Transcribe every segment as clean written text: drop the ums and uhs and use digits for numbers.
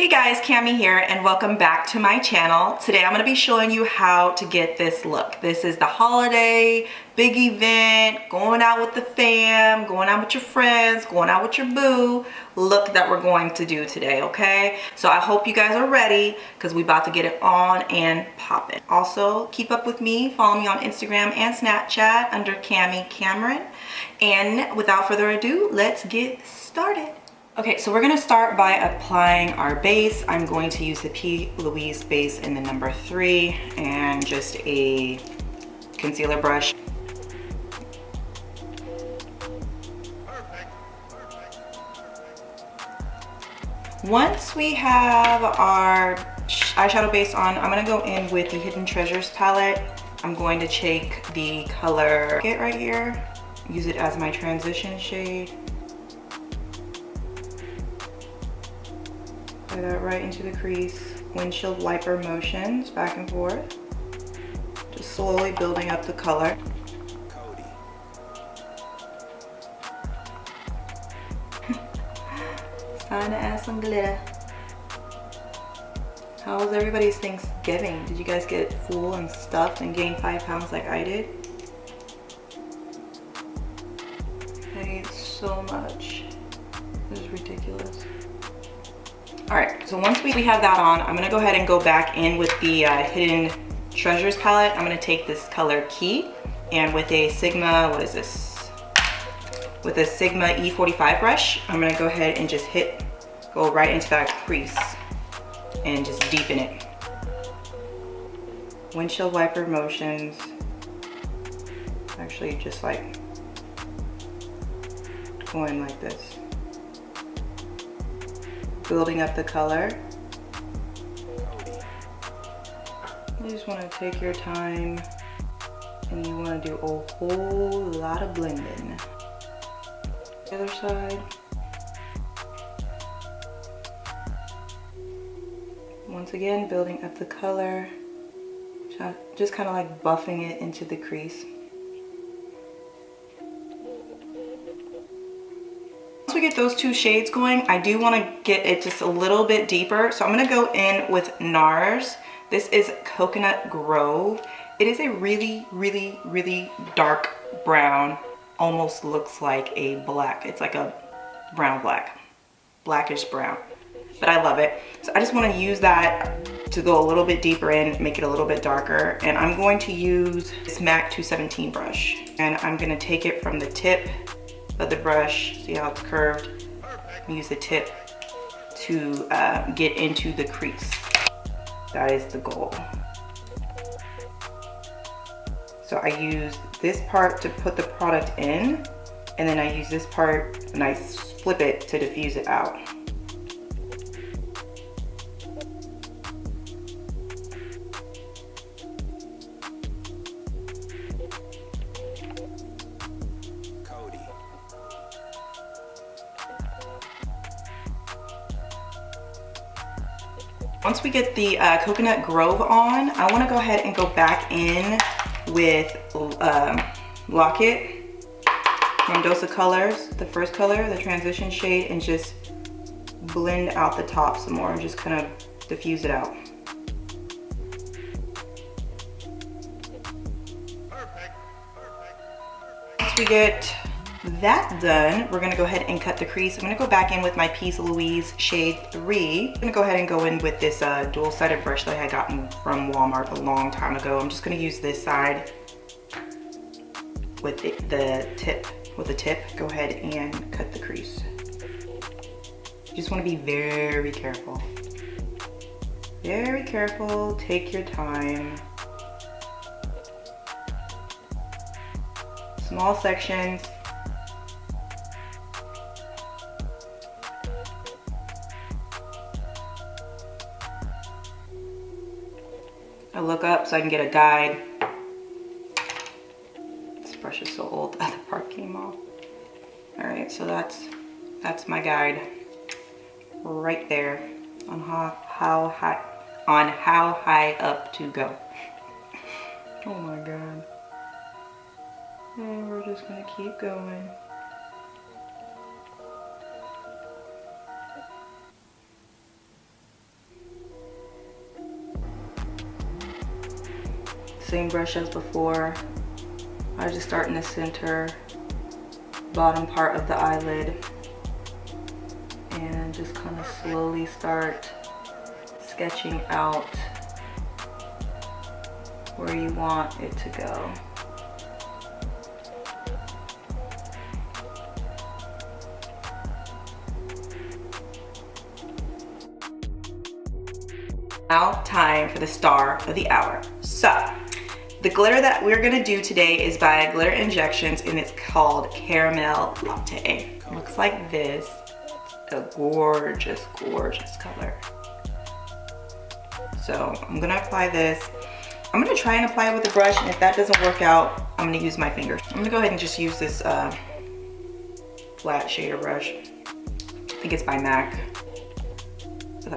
Hey guys, Camie here and welcome back to my channel. Today I'm going to be showing you how to get this look. This is the holiday, big event, going out with the fam, going out with your friends, going out with your boo look that we're going to do today, okay? So I hope you guys are ready because we're about to get it on and popping. Also, keep up with me, follow me on Instagram and Snapchat under camiecameron. And without further ado, let's get started. Okay, so we're gonna start by applying our base. I'm going to use the Louise Base in the number 3 and just a concealer brush. Once we have our eyeshadow base on, I'm gonna go in with the Hidden Treasures palette. I'm going to take the color Kett right here, use it as my transition shade. Apply that right into the crease. Windshield wiper motions back and forth. Just slowly building up the color. It's time to add some glitter. How was everybody's Thanksgiving? Did you guys get full and stuffed and gain 5 pounds like I did? I ate so much. It was ridiculous. Alright, so once we have that on, I'm going to go ahead and go back in with the Hidden Treasures palette. I'm going to take this color Key and with a Sigma, what is this? With a Sigma E45 brush, I'm going to go ahead and just go right into that crease and just deepen it. Windshield wiper motions. Actually just like going like this. Building up the color. You just want to take your time and you want to do a whole lot of blending. The other side. Once again, building up the color. Just kind of like buffing it into the crease. Once we get those 2 shades going, I do want to get it just a little bit deeper. So I'm going to go in with Nars. This is Coconut Grove. It is a really, really, really dark brown. Almost looks like a black. It's like a brown black. Blackish brown. But I love it. So I just want to use that to go a little bit deeper in, make it a little bit darker. And I'm going to use this MAC 217 brush. And I'm going to take it from the tip of the brush, see how it's curved, and use the tip to get into the crease. That is the goal. So I use this part to put the product in, and then I use this part and I flip it to diffuse it out. Once we get the Coconut Grove on, I want to go ahead and go back in with Locket Mendoza colors, the first color, the transition shade, and just blend out the top some more and just kind of diffuse it out. Once we get that done, we're gonna go ahead and cut the crease. I'm gonna go back in with my Peace Louise shade 3. I'm gonna go ahead and go in with this dual-sided brush that I had gotten from Walmart a long time ago. I'm just gonna use this side with the tip. Go ahead and cut the crease. You just wanna be very careful. Very careful, take your time. Small sections. I look up so I can get a guide. This brush is so old, the other part came off. All right, so that's my guide right there on how high up to go. Oh my God. And we're just gonna keep going. same brush as before. I just start in the center, bottom part of the eyelid, and just kind of slowly start sketching out where you want it to go. Now time for the star of the hour. So the glitter that we're gonna do today is by Glitter Injections, and it's called Caramel Latte. It looks like this. It's a gorgeous, gorgeous color. So I'm gonna apply this. I'm gonna try and apply it with a brush, and if that doesn't work out, I'm gonna use my fingers. I'm gonna go ahead and just use this flat shader brush. I think it's by MAC. It's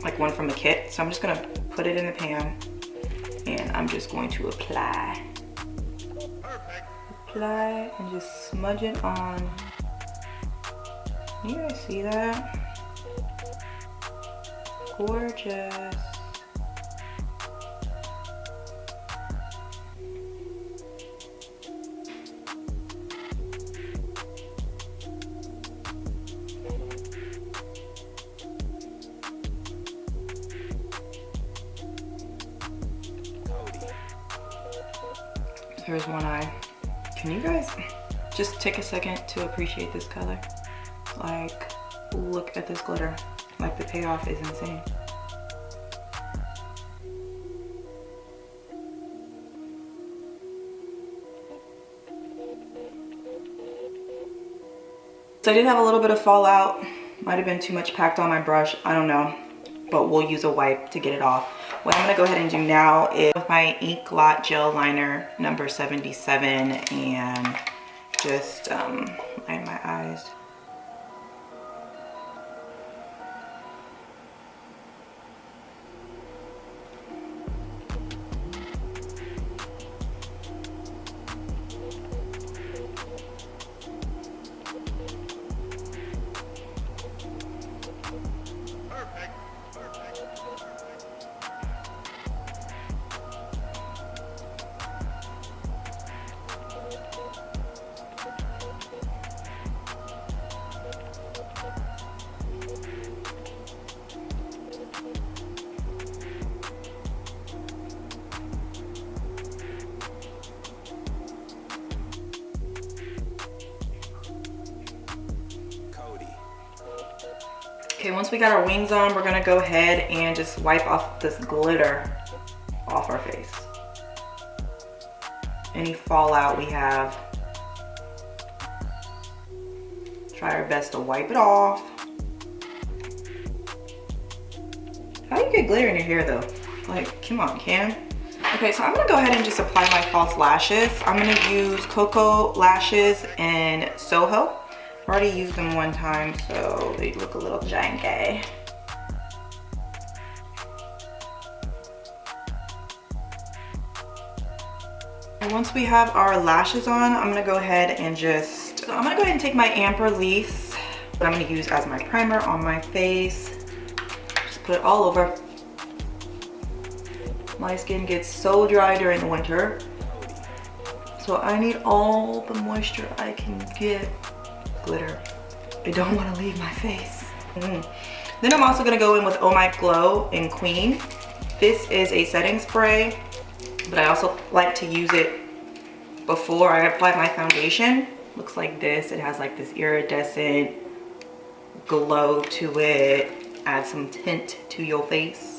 like one from the Kett. So I'm just gonna put it in the pan, and I'm just going to apply. Apply and just smudge it on. You guys see that? Gorgeous. Here's one eye. Can you guys just take a second to appreciate this color? Like, look at this glitter. Like, the payoff is insane. So I did have a little bit of fallout. Might have been too much packed on my brush, I don't know. But we'll use a wipe to get it off. What I'm gonna go ahead and do now is with my Inglot Gel liner number 77 and just line my eyes. Okay, once we got our wings on, we're gonna go ahead and just wipe off this glitter off our face. Any fallout we have, try our best to wipe it off. How do you get glitter in your hair though? Like, come on, Cam. Okay, so I'm gonna go ahead and just apply my false lashes. I'm gonna use Koko lashes in Soho. I've already used them one time, so they look a little janky. And once we have our lashes on, I'm gonna go ahead and take my Embryolisse that I'm gonna use as my primer on my face. Just put it all over. My skin gets so dry during the winter, so I need all the moisture I can get. Glitter. I don't want to leave my face. Then I'm also going to go in with OMGLO-queen. This is a setting spray, but I also like to use it before I apply my foundation. Looks like this. It has like this iridescent glow to it. Add some tint to your face.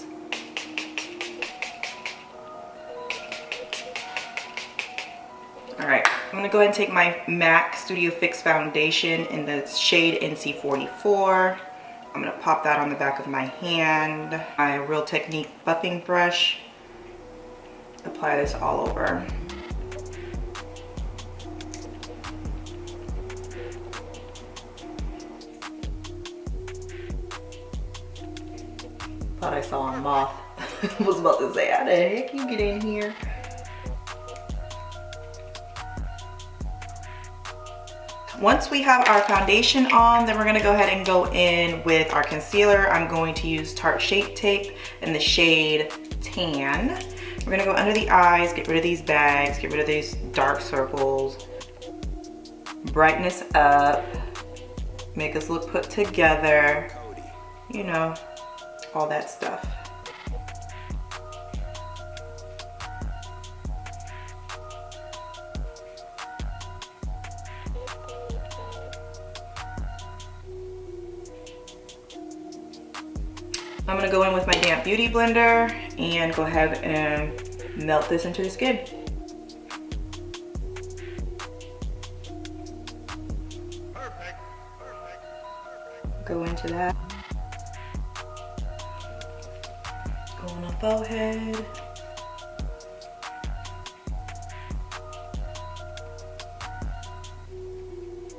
Alright, I'm going to go ahead and take my MAC Studio Fix foundation in the shade NC44. I'm going to pop that on the back of my hand. My Real Technique buffing brush. Apply this all over. Thought I saw a moth. I was about to say, how the heck you get in here? Once we have our foundation on, then we're gonna go ahead and go in with our concealer. I'm going to use Tarte Shape Tape in the shade Tan. We're gonna go under the eyes, get rid of these bags, get rid of these dark circles, brighten us up, make us look put together, you know, all that stuff. I'm gonna go in with my damp beauty blender and go ahead and melt this into the skin. Go into that. Go on the forehead.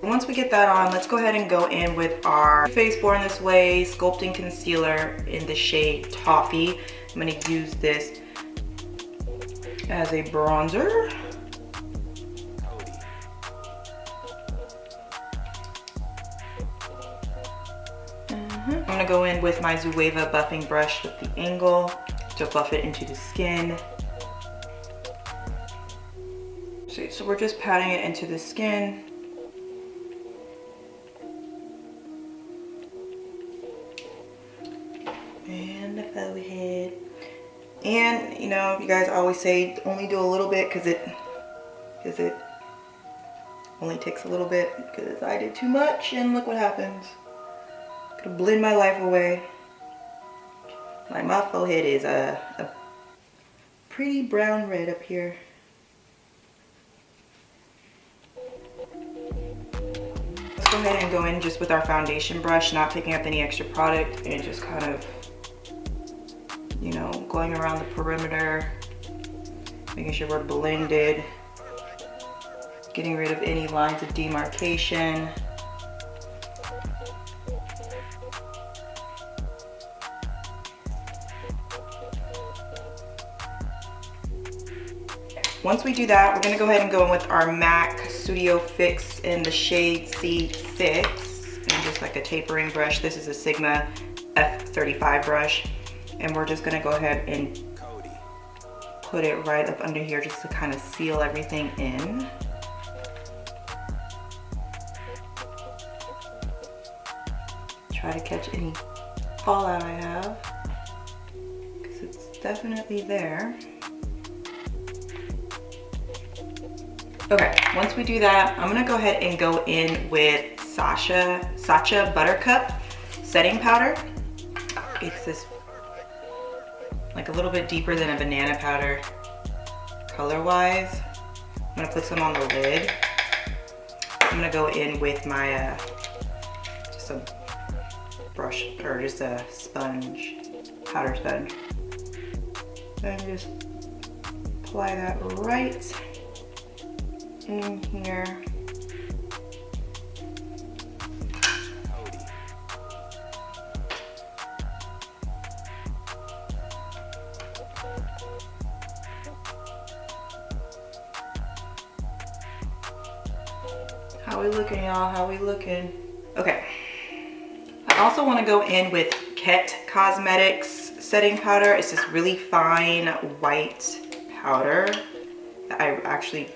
Once we get that on, let's go ahead and go in with our Face Born This Way Sculpting Concealer in the shade Toffee. I'm gonna use this as a bronzer. I'm gonna go in with my Zoeva buffing brush with the angle to buff it into the skin. So we're just patting it into the skin. And the forehead. And you know, you guys always say only do a little bit because it only takes a little bit, because I did too much and look what happens. Gonna blend my life away. Like my forehead is a pretty brown red up here. Let's go ahead and go in just with our foundation brush, not picking up any extra product, and just kind of, you know, going around the perimeter, making sure we're blended, getting rid of any lines of demarcation. Once we do that, we're gonna go ahead and go in with our MAC Studio Fix in the shade C6, and just like a tapering brush. This is a Sigma F35 brush. And we're just gonna go ahead and put it right up under here just to kind of seal everything in. Try to catch any fallout I have, because it's definitely there. Okay, once we do that, I'm gonna go ahead and go in with Sacha Butter setting powder. It's this, like a little bit deeper than a banana powder color-wise. I'm gonna put some on the lid. I'm gonna go in with my, just a brush, or just a sponge, powder sponge. And just apply that right in here. How we looking, y'all? How we looking? Okay. I also want to go in with Kett Cosmetics setting powder. It's this really fine white powder that I actually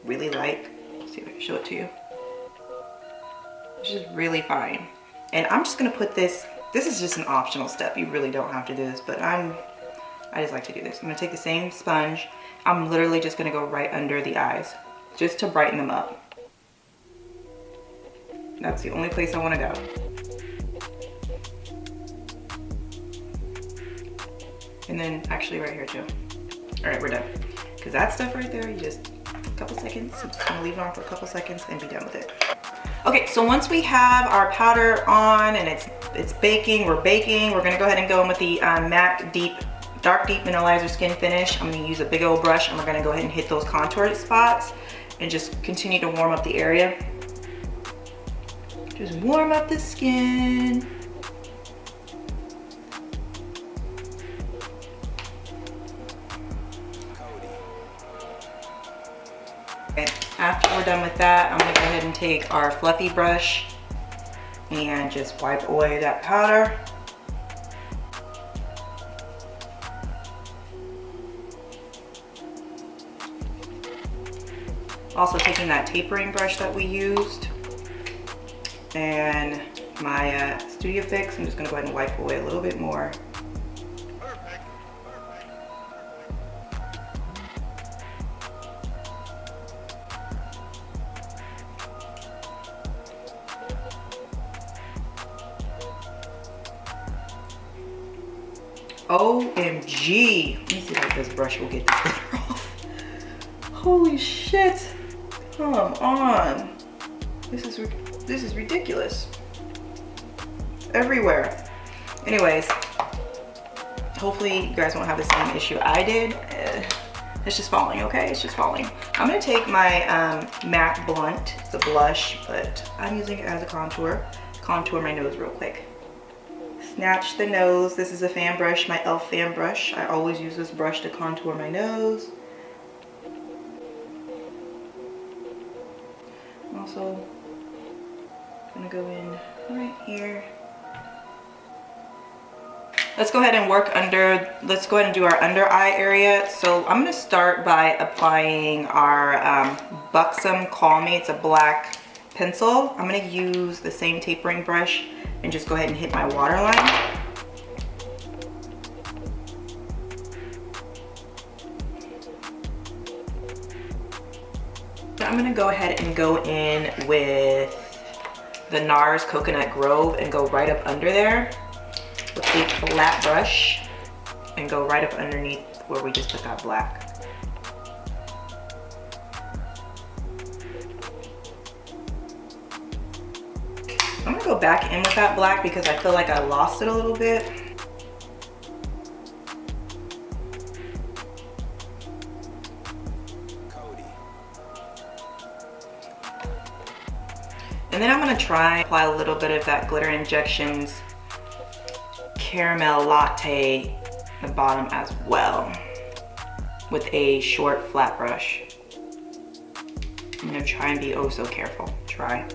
really like. Let's see if I can show it to you. It's just really fine. And I'm just gonna put this is just an optional step. You really don't have to do this, but I just like to do this. I'm gonna take the same sponge. I'm literally just gonna go right under the eyes, just to brighten them up. That's the only place I wanna go. And then actually right here too. All right, we're done. Because that stuff right there, you just, a couple seconds, I'm just gonna leave it on for a couple seconds and be done with it. Okay, so once we have our powder on and it's baking, we're gonna go ahead and go in with the MAC Dark Deep Mineralizer Skin Finish. I'm gonna use a big old brush and we're gonna go ahead and hit those contour spots and just continue to warm up the area. Just warm up the skin. Okay, after we're done with that, I'm gonna go ahead and take our fluffy brush and just wipe away that powder. Also taking that tapering brush that we used and my Studio Fix, I'm just gonna go ahead and wipe away a little bit more. OMG. Let me see if this brush will get this glitter off. Holy shit. Come on. This is ridiculous. Everywhere. Anyways, hopefully you guys won't have the same issue I did. It's just falling, okay? It's just falling. I'm gonna take my MAC Blunt. It's a blush, but I'm using it as a contour. Contour my nose real quick. Snatch the nose. This is a fan brush, my e.l.f. fan brush. I always use this brush to contour my nose. I'm also gonna go in right here. Let's go ahead and let's go ahead and do our under eye area. So I'm gonna start by applying our Buxom Camie. It's a black pencil. I'm gonna use the same tapering brush and just go ahead and hit my waterline. I'm gonna go ahead and go in with the Nars Coconut Grove and go right up under there with a flat brush and go right up underneath where we just put that black. I'm gonna go back in with that black because I feel like I lost it a little bit. And then I'm gonna try and apply a little bit of that Glitter Injections Caramel Latte at the bottom as well with a short flat brush. I'm gonna try and be oh so careful. Try.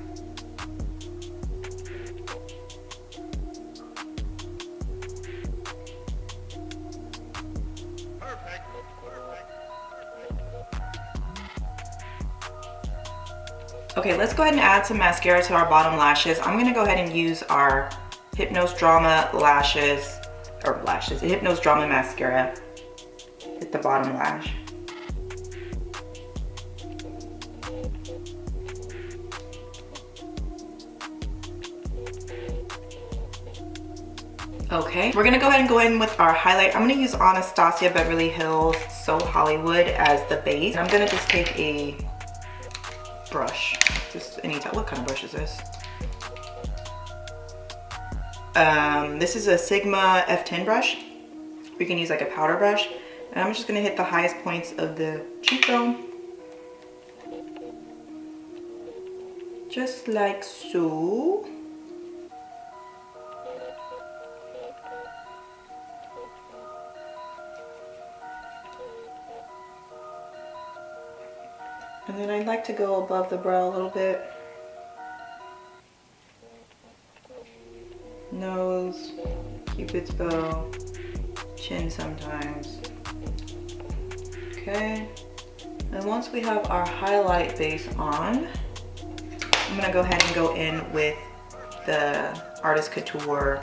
Okay, let's go ahead and add some mascara to our bottom lashes. I'm gonna go ahead and use our Hypnose Drama Hypnose Drama mascara at the bottom lash. Okay, we're gonna go ahead and go in with our highlight. I'm gonna use Anastasia Beverly Hills So Hollywood as the base. I'm gonna just take a brush, just any type. What kind of brush is this? This is a Sigma F10 brush. You can use like a powder brush. And I'm just gonna hit the highest points of the cheekbone. Just like so. And then I'd like to go above the brow a little bit. Nose, Cupid's bow, chin sometimes. Okay. And once we have our highlight base on, I'm gonna go ahead and go in with the Artist Couture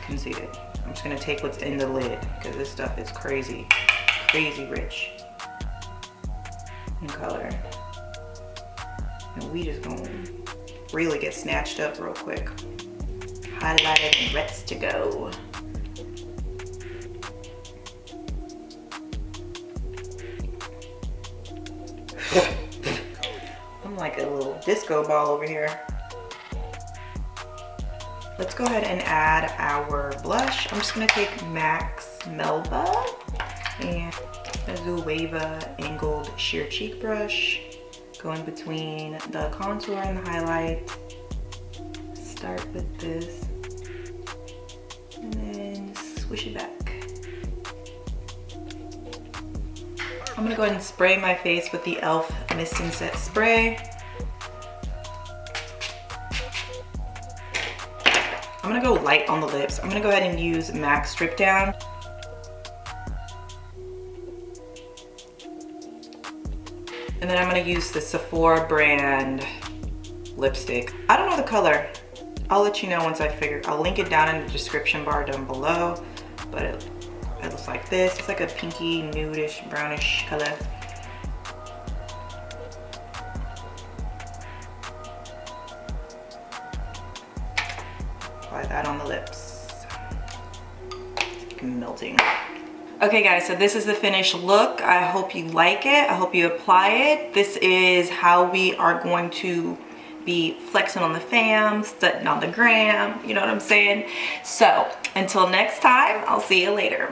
Conceited. I'm just gonna take what's in the lid because this stuff is crazy, crazy rich in color. And we just gonna really get snatched up real quick. Highlighted and ready to go. I'm like a little disco ball over here. Let's go ahead and add our blush. I'm just gonna take MAC's Melba and a Zoeva angled sheer cheek brush. Go in between the contour and the highlight. Start with this and then swish it back. I'm gonna go ahead and spray my face with the e.l.f. Mist and Set Spray. I'm gonna go light on the lips. I'm gonna go ahead and use MAC Strip Down. And then I'm gonna use the Sephora brand lipstick. I don't know the color. I'll let you know once I figure. I'll link it down in the description bar down below. But it looks like this. It's like a pinky, nudish, brownish color. Apply that on the lips. It's like melting. Okay guys, so this is the finished look. I hope you like it. I hope you apply it. This is how we are going to be flexing on the fam, stunting on the gram, you know what I'm saying? So until next time, I'll see you later.